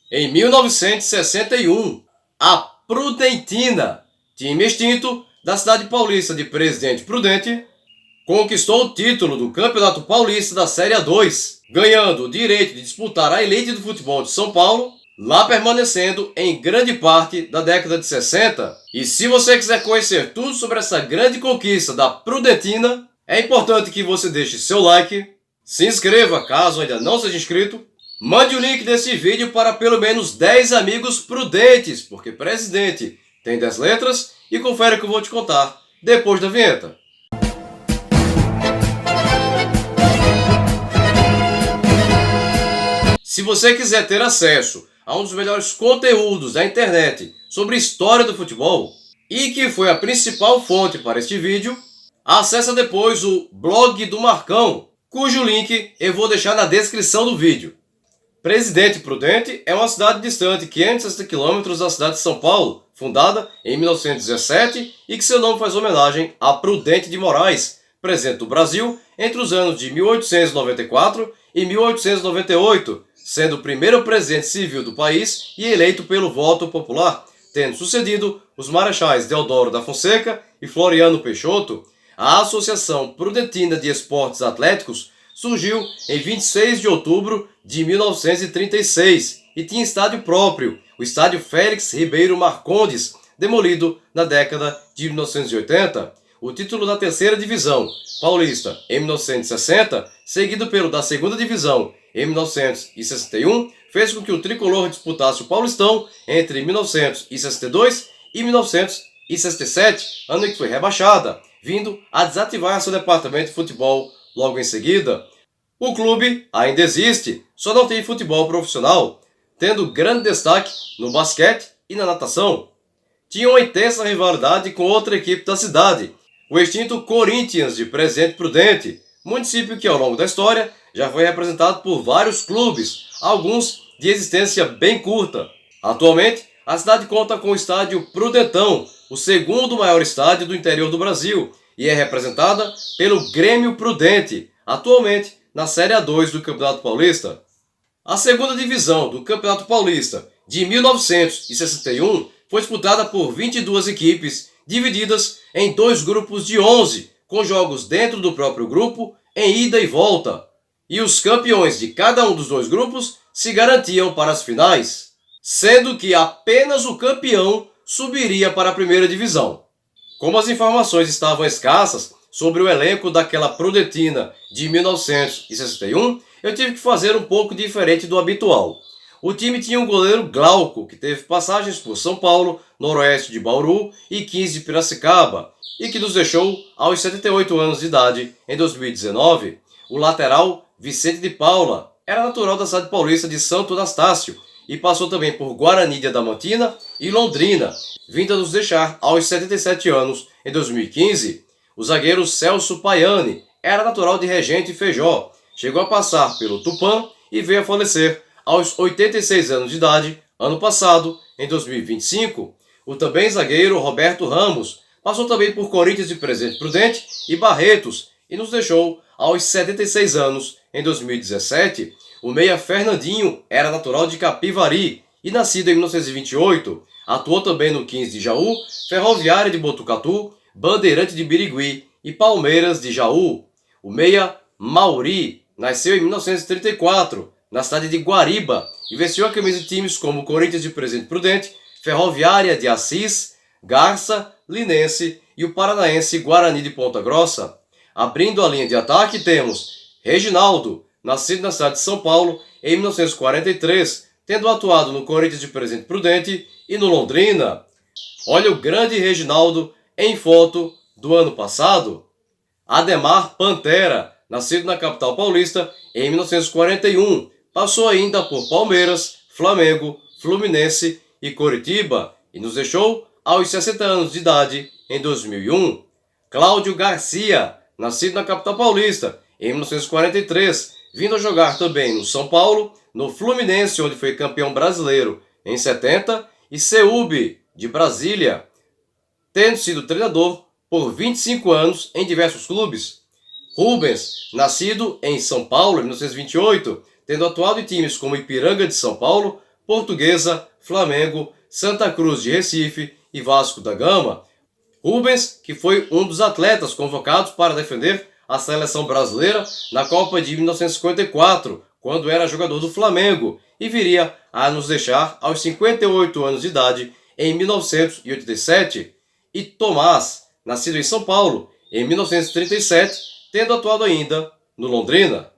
Em 1961, a Prudentina, time extinto da cidade paulista de Presidente Prudente, conquistou o título do Campeonato Paulista da Série A2, ganhando o direito de disputar a elite do futebol de São Paulo, lá permanecendo em grande parte da década de 60. E se você quiser conhecer tudo sobre essa grande conquista da Prudentina, é importante que você deixe seu like, se inscreva caso ainda não seja inscrito, mande o link desse vídeo para pelo menos 10 amigos prudentes, porque presidente tem 10 letras, e confere o que eu vou te contar depois da vinheta. Se você quiser ter acesso a um dos melhores conteúdos da internet sobre história do futebol, e que foi a principal fonte para este vídeo, acessa depois o blog do Marcão, cujo link eu vou deixar na descrição do vídeo. Presidente Prudente é uma cidade distante 560 km da cidade de São Paulo, fundada em 1917 e que seu nome faz homenagem a Prudente de Moraes, presidente do Brasil entre os anos de 1894 e 1898, sendo o primeiro presidente civil do país e eleito pelo voto popular, tendo sucedido os marechais Deodoro da Fonseca e Floriano Peixoto. A Associação Prudentina de Esportes Atléticos surgiu em 26 de outubro de 1936 e tinha estádio próprio, o Estádio Félix Ribeiro Marcondes, demolido na década de 1980. O título da terceira divisão paulista em 1960, seguido pelo da segunda divisão em 1961, fez com que o tricolor disputasse o Paulistão entre 1962 e 1967, ano em que foi rebaixada, vindo a desativar seu departamento de futebol logo em seguida. O clube ainda existe, só não tem futebol profissional, tendo grande destaque no basquete e na natação. Tinha uma intensa rivalidade com outra equipe da cidade, o extinto Corinthians de Presidente Prudente, município que ao longo da história já foi representado por vários clubes, alguns de existência bem curta. Atualmente, a cidade conta com o estádio Prudentão, o segundo maior estádio do interior do Brasil, e é representada pelo Grêmio Prudente, atualmente na Série A2 do Campeonato Paulista. A segunda divisão do Campeonato Paulista de 1961 foi disputada por 22 equipes, divididas em dois grupos de 11, com jogos dentro do próprio grupo em ida e volta. E os campeões de cada um dos dois grupos se garantiam para as finais, sendo que apenas o campeão subiria para a primeira divisão. Como as informações estavam escassas sobre o elenco daquela Prudentina de 1961, eu tive que fazer um pouco diferente do habitual. O time tinha um goleiro Glauco, que teve passagens por São Paulo, Noroeste de Bauru e 15 de Piracicaba, e que nos deixou aos 78 anos de idade em 2019. O lateral Vicente de Paula era natural da cidade paulista de Santo Anastácio e passou também por Guarani de Adamantina e Londrina, vindo a nos deixar aos 77 anos em 2015. O zagueiro Celso Paiani era natural de Regente Feijó, chegou a passar pelo Tupã e veio a falecer aos 86 anos de idade ano passado, em 2025. O também zagueiro Roberto Ramos passou também por Corinthians de Presidente Prudente e Barretos e nos deixou aos 76 anos em 2017. O meia Fernandinho era natural de Capivari e nascido em 1928. Atuou também no 15 de Jaú, Ferroviária de Botucatu, Bandeirante de Birigui e Palmeiras de Jaú. O meia Mauri nasceu em 1934, na cidade de Guariba, e vestiu a camisa de times como Corinthians de Presidente Prudente, Ferroviária de Assis, Garça, Linense e o paranaense Guarani de Ponta Grossa. Abrindo a linha de ataque temos Reginaldo, nascido na cidade de São Paulo em 1943, tendo atuado no Corinthians de Presidente Prudente e no Londrina. Olha o grande Reginaldo em foto do ano passado. Ademar Pantera, nascido na capital paulista em 1941, passou ainda por Palmeiras, Flamengo, Fluminense e Coritiba e nos deixou aos 60 anos de idade em 2001. Cláudio Garcia, nascido na capital paulista em 1943, vindo a jogar também no São Paulo, no Fluminense, onde foi campeão brasileiro em 70, e CEUB, de Brasília, tendo sido treinador por 25 anos em diversos clubes. Rubens, nascido em São Paulo em 1928, tendo atuado em times como Ipiranga de São Paulo, Portuguesa, Flamengo, Santa Cruz de Recife e Vasco da Gama. Rubens, que foi um dos atletas convocados para defender a seleção brasileira na Copa de 1954, quando era jogador do Flamengo, e viria a nos deixar aos 58 anos de idade em 1987. E Tomás, nascido em São Paulo em 1937, tendo atuado ainda no Londrina.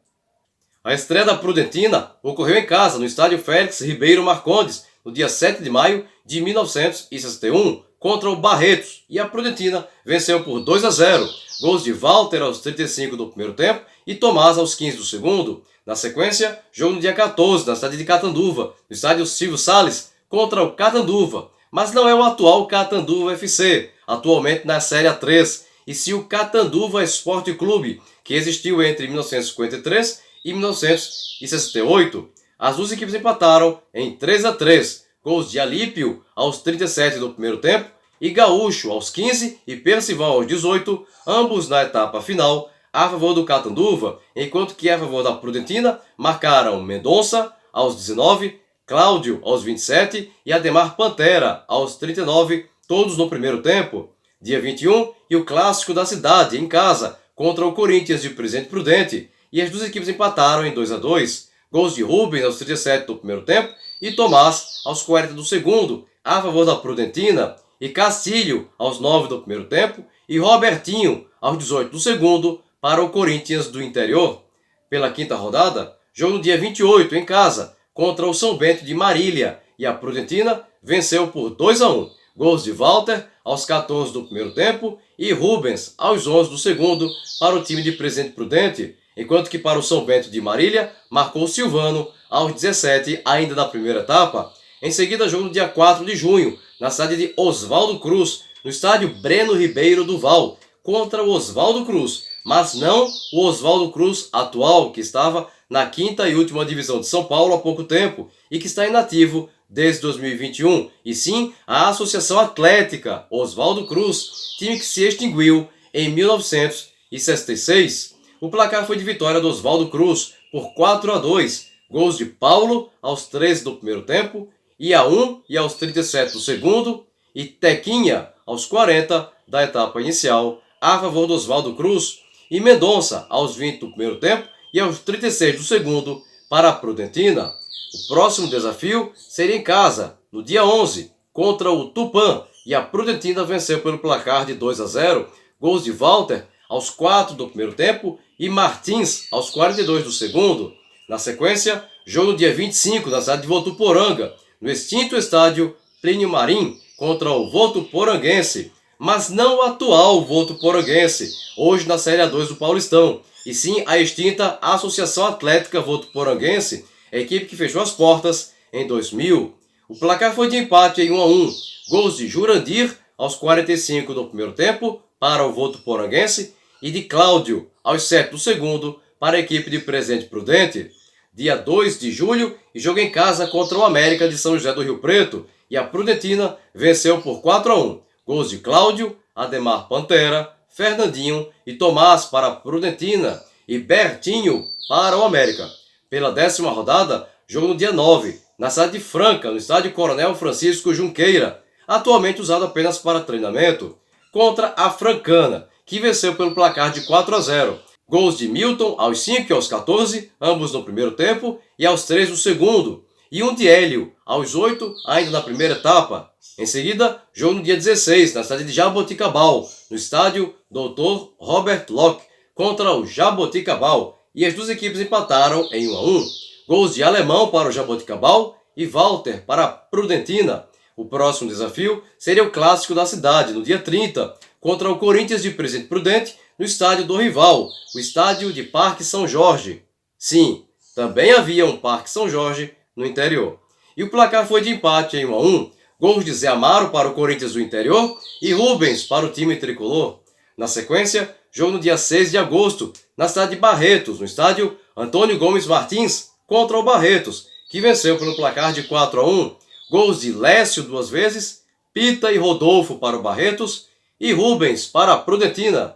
A estreia da Prudentina ocorreu em casa, no estádio Félix Ribeiro Marcondes, no dia 7 de maio de 1961, contra o Barretos, e a Prudentina venceu por 2-0, gols de Walter aos 35 do primeiro tempo e Tomás aos 15 do segundo. Na sequência, jogo no dia 14, na cidade de Catanduva, no estádio Silvio Salles, contra o Catanduva, mas não é o atual Catanduva FC, atualmente na Série A3, e sim o Catanduva Esporte Clube, que existiu entre 1953 e 1968. As duas equipes empataram em 3-3, gols de Alípio aos 37 do primeiro tempo e Gaúcho aos 15 e Percival aos 18, ambos na etapa final, a favor do Catanduva, enquanto que a favor da Prudentina marcaram Mendonça aos 19, Cláudio aos 27 e Ademar Pantera aos 39, todos no primeiro tempo. Dia 21, e o clássico da cidade, em casa, contra o Corinthians de Presidente Prudente, e as duas equipes empataram em 2-2, gols de Rubens aos 37 do primeiro tempo e Tomás aos 40 do segundo, a favor da Prudentina, e Castilho aos 9 do primeiro tempo e Robertinho aos 18 do segundo para o Corinthians do interior. Pela quinta rodada, jogo no dia 28 em casa contra o São Bento de Marília, e a Prudentina venceu por 2-1, gols de Walter aos 14 do primeiro tempo e Rubens aos 11 do segundo para o time de Presidente Prudente, enquanto que para o São Bento de Marília marcou Silvano aos 17 ainda da primeira etapa. Em seguida, jogo no dia 4 de junho, na cidade de Oswaldo Cruz, no estádio Breno Ribeiro do Val, contra o Oswaldo Cruz, mas não o Oswaldo Cruz atual, que estava na quinta e última divisão de São Paulo há pouco tempo e que está inativo desde 2021, e sim a Associação Atlética Oswaldo Cruz, time que se extinguiu em 1966. O placar foi de vitória do Oswaldo Cruz por 4-2, gols de Paulo aos 13 do primeiro tempo, Iaum e aos 37 do segundo, e Tequinha aos 40 da etapa inicial, a favor do Oswaldo Cruz, e Mendonça aos 20 do primeiro tempo e aos 36 do segundo para a Prudentina. O próximo desafio seria em casa, no dia 11, contra o Tupã, e a Prudentina venceu pelo placar de 2-0, gols de Walter aos 4 do primeiro tempo e Martins aos 42 do segundo. Na sequência, jogo no dia 25 na cidade de Votuporanga, no extinto estádio Plínio Marim, contra o Votuporanguense, mas não o atual Votuporanguense, hoje na Série A2 do Paulistão, e sim a extinta Associação Atlética Votuporanguense, a equipe que fechou as portas em 2000. O placar foi de empate em 1-1, gols de Jurandir aos 45 do primeiro tempo para o Votuporanguense e de Cláudio aos 7 do segundo para a equipe de Presidente Prudente. Dia 2 de julho, e jogo em casa contra o América de São José do Rio Preto, e a Prudentina venceu por 4-1, gols de Cláudio, Ademar Pantera, Fernandinho e Tomás para a Prudentina e Bertinho para o América. Pela 10ª rodada, jogo no dia 9, na cidade de Franca, no estádio Coronel Francisco Junqueira, atualmente usado apenas para treinamento, contra a Francana, que venceu pelo placar de 4-0. Gols de Milton aos 5 e aos 14, ambos no primeiro tempo, e aos 3 do segundo, e um de Hélio aos 8, ainda na primeira etapa. Em seguida, jogo no dia 16, na cidade de Jaboticabal, no estádio Dr. Robert Locke, contra o Jaboticabal, e as duas equipes empataram em 1-1. Gols de Alemão para o Jaboticabal e Walter para a Prudentina. O próximo desafio seria o clássico da cidade, no dia 30, contra o Corinthians de Presidente Prudente, no estádio do rival, o estádio de Parque São Jorge. Sim, também havia um Parque São Jorge no interior. E o placar foi de empate em 1-1, gols de Zé Amaro para o Corinthians do interior e Rubens para o time tricolor. Na sequência, jogo no dia 6 de agosto, na cidade de Barretos, no estádio Antônio Gomes Martins, contra o Barretos, que venceu pelo placar de 4-1, gols de Lécio 2 vezes, Pita e Rodolfo para o Barretos e Rubens para a Prudentina.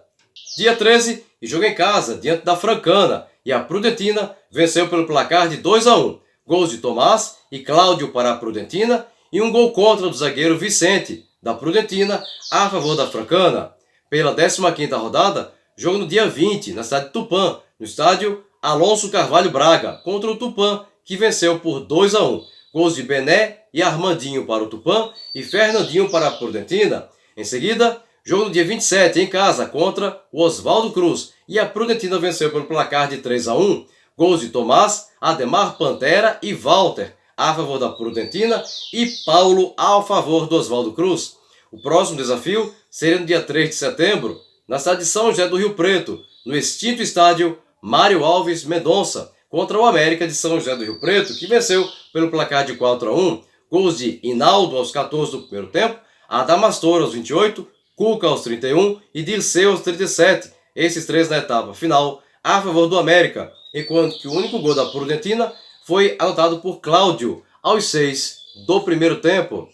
Dia 13, e jogo em casa, diante da Francana, e a Prudentina venceu pelo placar de 2-1, gols de Tomás e Cláudio para a Prudentina, e um gol contra do zagueiro Vicente, da Prudentina, a favor da Francana. Pela 15ª rodada, jogo no dia 20, na cidade de Tupã, no estádio Alonso Carvalho Braga, contra o Tupã, que venceu por 2-1. Gols de Bené e Armandinho para o Tupã e Fernandinho para a Prudentina. Em seguida, jogo no dia 27, em casa, contra o Oswaldo Cruz, e a Prudentina venceu pelo placar de 3-1. Gols de Tomás, Ademar Pantera e Walter, a favor da Prudentina, e Paulo a favor do Oswaldo Cruz. O próximo desafio seria no dia 3 de setembro, na cidade de São José do Rio Preto, no extinto estádio Mário Alves Mendonça, contra o América de São José do Rio Preto, que venceu pelo placar de 4-1. Gols de Hinaldo aos 14 do primeiro tempo, Adamastor aos 28, Cuca aos 31 e Dirceu aos 37, esses três na etapa final, a favor do América, enquanto que o único gol da Prudentina foi anotado por Cláudio aos 6 do primeiro tempo.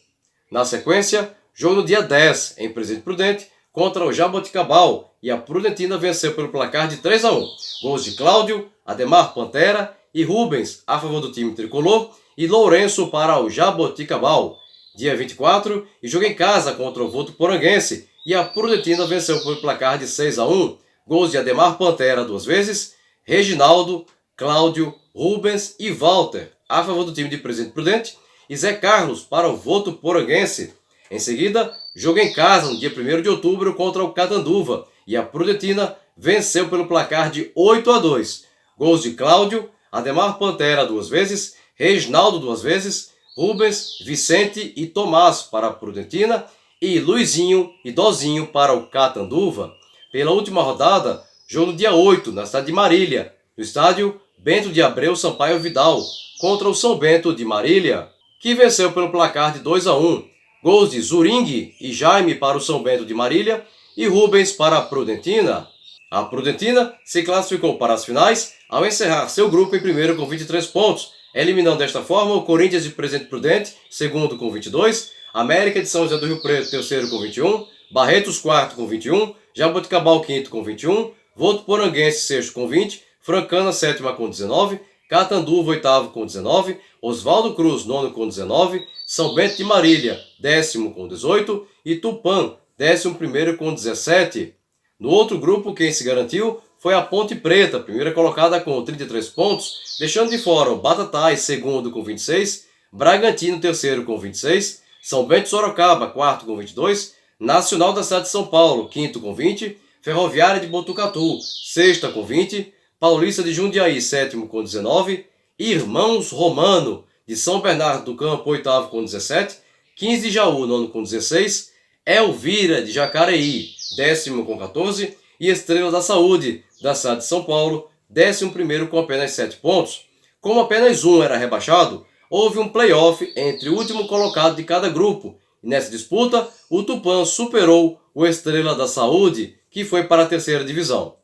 Na sequência, jogo no dia 10, em Presidente Prudente, contra o Jaboticabal, e a Prudentina venceu pelo placar de 3-1. Gols de Cláudio, Ademar Pantera e Rubens a favor do time tricolor e Lourenço para o Jaboticabal. Dia 24, e jogo em casa contra o Votuporanguense, e a Prudentina venceu pelo placar de 6-1. Gols de Ademar Pantera 2 vezes, Reginaldo, Cláudio, Rubens e Walter a favor do time de Presidente Prudente e Zé Carlos para o Votuporanguense. Em seguida, jogo em casa no dia 1º de outubro contra o Catanduva, e a Prudentina venceu pelo placar de 8-2. Gols de Cláudio, Ademar Pantera 2 vezes, Reginaldo 2 vezes, Rubens, Vicente e Tomás para a Prudentina e Luizinho e Dozinho para o Catanduva. Pela última rodada, jogo no dia 8, na cidade de Marília, no estádio Bento de Abreu Sampaio Vidal, contra o São Bento de Marília, que venceu pelo placar de 2-1. Gols de Zuring e Jaime para o São Bento de Marília e Rubens para a Prudentina. A Prudentina se classificou para as finais ao encerrar seu grupo em primeiro com 23 pontos, eliminando desta forma o Corinthians de Presidente Prudente, segundo com 22, América de São José do Rio Preto, terceiro com 21, Barretos, quarto com 21, Jaboticabal, quinto com 21, Votuporanguense, sexto com 20, Francana, sétima com 19, Catanduva, oitavo com 19, Oswaldo Cruz, nono com 19, São Bento de Marília, décimo com 18 e Tupã, 11º com 17. No outro grupo, quem se garantiu foi a Ponte Preta, primeira colocada com 33 pontos, deixando de fora o Batatais, segundo com 26, Bragantino, terceiro com 26, São Bento de Sorocaba, quarto com 22, Nacional da cidade de São Paulo, quinto com 20, Ferroviária de Botucatu, sexta com 20, Paulista de Jundiaí, sétimo com 19, Irmãos Romano de São Bernardo do Campo, oitavo com 17, 15 de Jaú, nono com 16, Elvira de Jacareí, décimo com 14, e Estrela da Saúde da cidade de São Paulo, 11º com apenas 7 pontos. Como apenas um era rebaixado, houve um play-off entre o último colocado de cada grupo, e nessa disputa o Tupã superou o Estrela da Saúde, que foi para a terceira divisão.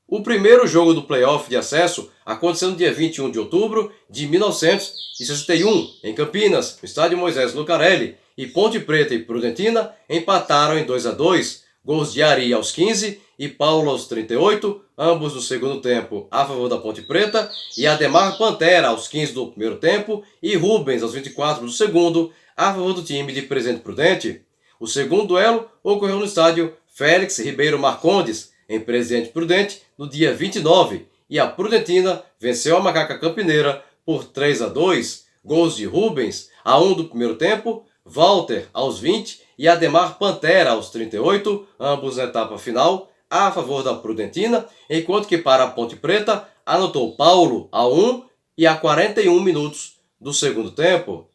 O primeiro jogo do play-off de acesso aconteceu no dia 21 de outubro de 1961, em Campinas, no estádio Moisés Lucarelli, e Ponte Preta e Prudentina empataram em 2-2, gols de Ari aos 15 e Paulo aos 38, ambos no segundo tempo a favor da Ponte Preta, e Ademar Pantera aos 15 do primeiro tempo e Rubens aos 24 do segundo, a favor do time de Presidente Prudente. O segundo duelo ocorreu no estádio Félix Ribeiro Marcondes, em Presidente Prudente, no dia 29, e a Prudentina venceu a Macaca Campineira por 3-2, gols de Rubens a 1 do primeiro tempo, Walter aos 20 e Ademar Pantera aos 38, ambos na etapa final, a favor da Prudentina, enquanto que para a Ponte Preta anotou Paulo a 1 e a 41 minutos do segundo tempo.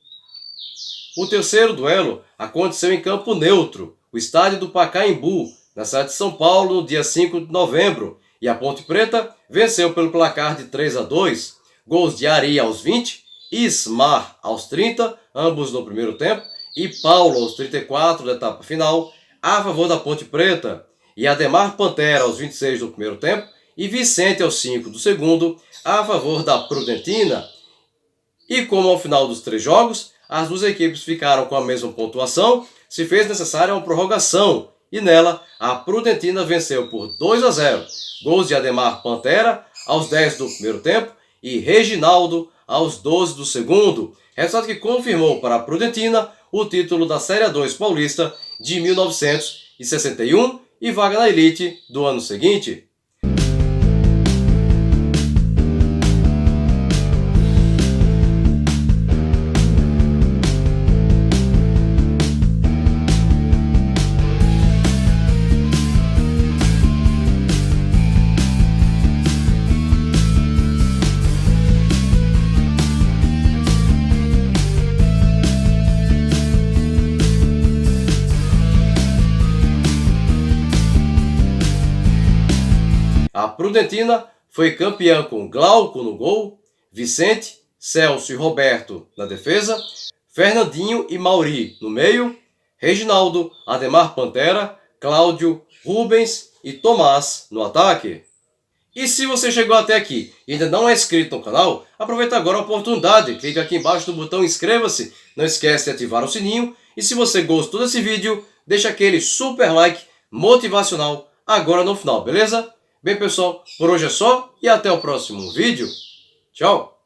O terceiro duelo aconteceu em campo neutro, o estádio do Pacaembu, na cidade de São Paulo, no dia 5 de novembro, e a Ponte Preta venceu pelo placar de 3-2, gols de Ari aos 20, Ismar aos 30, ambos no primeiro tempo, e Paulo aos 34 da etapa final, a favor da Ponte Preta, e Ademar Pantera aos 26 do primeiro tempo, e Vicente aos 5 do segundo, a favor da Prudentina. E como ao final dos 3 jogos, as duas equipes ficaram com a mesma pontuação, se fez necessária uma prorrogação, e nela a Prudentina venceu por 2-0, gols de Ademar Pantera aos 10 do primeiro tempo e Reginaldo aos 12 do segundo, resultado que confirmou para a Prudentina o título da Série A2 Paulista de 1961 e vaga na elite do ano seguinte. A Prudentina foi campeã com Glauco no gol, Vicente, Celso e Roberto na defesa, Fernandinho e Mauri no meio, Reginaldo, Ademar Pantera, Cláudio, Rubens e Tomás no ataque. E se você chegou até aqui e ainda não é inscrito no canal, aproveita agora a oportunidade, clica aqui embaixo no botão inscreva-se, não esquece de ativar o sininho e se você gostou desse vídeo, deixa aquele super like motivacional agora no final, beleza? Bem pessoal, por hoje é só e até o próximo vídeo. Tchau!